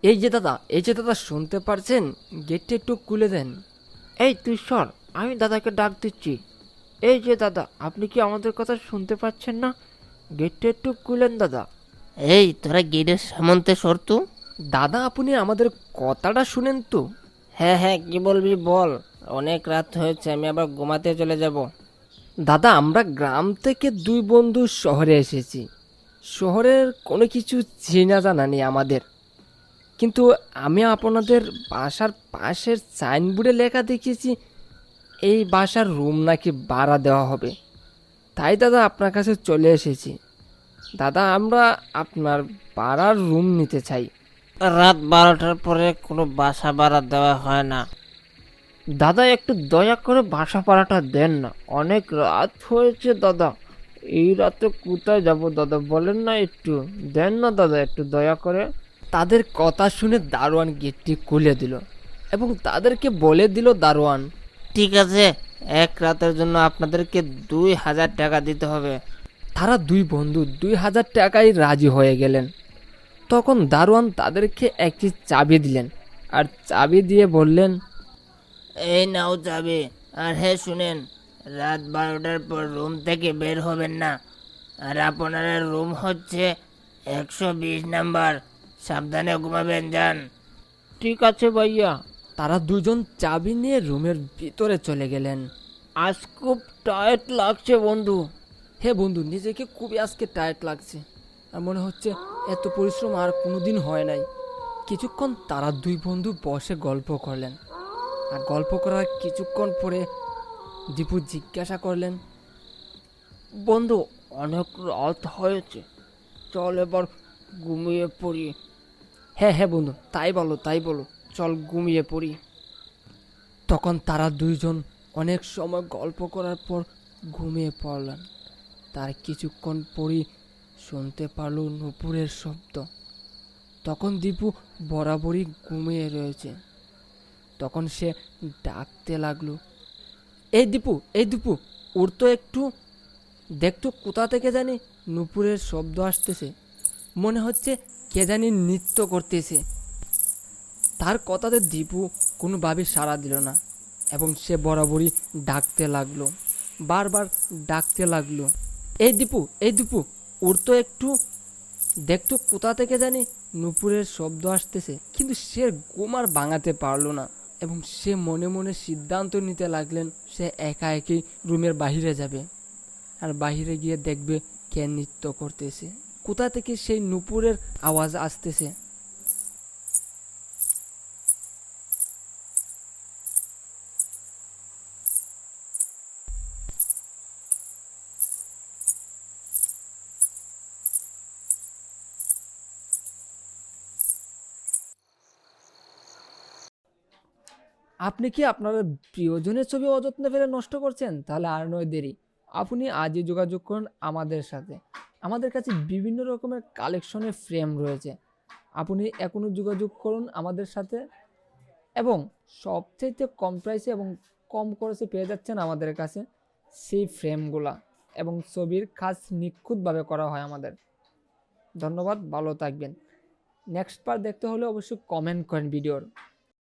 এই যে দাদা শুনতে পারছেন? গেটটা একটু খুলে দেন। এই তুই সর, আমি দাদাকে ডাক দিচ্ছি। এই যে দাদা, আপনি কি আমাদের কথা শুনতে পাচ্ছেন না? গেটটা একটু খুলেন দাদা। এই তোরা গেটের সামন্তে সরতু। দাদা আপনি আমাদের কথাটা শুনেন তো। হ্যাঁ হ্যাঁ, কি বলবি বল। অনেক রাত হয়েছে, আমি আবার ঘুমাতে চলে যাব। দাদা আমরা গ্রাম থেকে দুই বন্ধু শহরে এসেছি। শহরের কোনো কিছু চেনা জানা নেই আমাদের, কিন্তু আমি আপনাদের বাসার পাশের সাইনবোর্ডে লেখা দেখেছি এই বাসার রুম নাকি ভাড়া দেওয়া হবে। তাই দাদা আপনার কাছে চলে এসেছি। দাদা আমরা আপনার ভাড়ার রুম নিতে চাই। রাত 12টার পরে কোনো বাসা ভাড়া দেওয়া হয় না। দাদা একটু দয়া করে বাসা ভাড়াটা দেন না, অনেক রাত হয়েছে দাদা। এই রাতে কোথায় যাব দাদা, বলেন না, একটু দেন না দাদা, একটু দয়া করে। তাদের কথা শুনে দারোয়ান গেটটি খুলে দিল এবং তাদেরকে বলে দিল, দারোয়ান ঠিক আছে, এক রাতের জন্য আপনাদেরকে 2000 টাকা দিতে হবে। তারা দুই বন্ধু 2000 টাকায় রাজি হয়ে গেলেন। তখন দারোয়ান তাদেরকে একটি চাবি দিলেন আর চাবি দিয়ে বললেন, এই নাও চাবি। আর হ্যাঁ শুনেন, রাত 12টার পর রুম থেকে বের হবেন না। আর আপনার রুম হচ্ছে 120 নাম্বার। সাবধানে ঘুমাবেন, যান। ঠিক আছে ভাইয়া। তারা দুজন চাবি নিয়ে রুমের ভিতরে চলে গেলেন। আজ খুব টায়ার্ড লাগছে বন্ধু। হে বন্ধু, নিজেকে খুবই আজকে টায়ার্ড লাগছে আর মনে হচ্ছে এত পরিশ্রম আর কোনোদিন হয় নাই। কিছুক্ষণ তারা দুই বন্ধু বসে গল্প করলেন আর গল্প করার কিছুক্ষণ পরে দীপু জিজ্ঞাসা করলেন, বন্ধু, অনেক রাত হয়েছে, চল এবার ঘুমিয়ে পড়ি। হ্যাঁ হ্যাঁ বন্ধু, তাই বলো, চল ঘুমিয়ে পড়ি। তখন তারা দুইজন অনেক সময় গল্প করার পর ঘুমিয়ে পড়লেন। তার কিছুক্ষণ পরই শুনতে পারল নূপুরের শব্দ। তখন দীপু বরাবরই ঘুমিয়ে রয়েছে। তখন সে ডাকতে লাগলো, এই দীপু ওর তো একটু দেখতো, কোথা থেকে জানি নূপুরের শব্দ আসতেছে। মনে হচ্ছে কে জানি নৃত্য করতেছে। তার কথাতে দীপু কোনোভাবে সাড়া দিল না এবং সে বরাবরই ডাকতে লাগলো, বারবার ডাকতে লাগলো, এই দীপু ওর তো একটু দেখতো, কোথা থেকে জানি নূপুরের শব্দ আসতেছে। কিন্তু সে ঘুম আর ভাঙাতে পারলো না এবং সে মনে মনে সিদ্ধান্ত নিতে লাগলেন সে একা একই রুমের বাহিরে যাবে আর বাহিরে গিয়ে দেখবে কে নৃত্য করতেছে, কোথা থেকে সেই নূপুরের আওয়াজ আসতেছে। আপনি কি আপনার প্রিয়জনের ছবি অযত্নে ফেলে নষ্ট করছেন? তাহলে আর নয় দেরি, আপনি আজই যোগাযোগ করুন আমাদের সাথে। আমাদের কাছে বিভিন্ন রকমের কালেকশনের ফ্রেম রয়েছে। আপনি এখনও যোগাযোগ করুন আমাদের সাথে এবং সবচাইতে কম প্রাইসে এবং কম খরচে পেয়ে যাচ্ছেন আমাদের কাছে সেই ফ্রেমগুলা, এবং ছবির কাজ নিখুঁতভাবে করা হয় আমাদের। ধন্যবাদ, ভালো থাকবেন। নেক্সট পার্ট দেখতে হলে অবশ্যই কমেন্ট করেন ভিডিওর।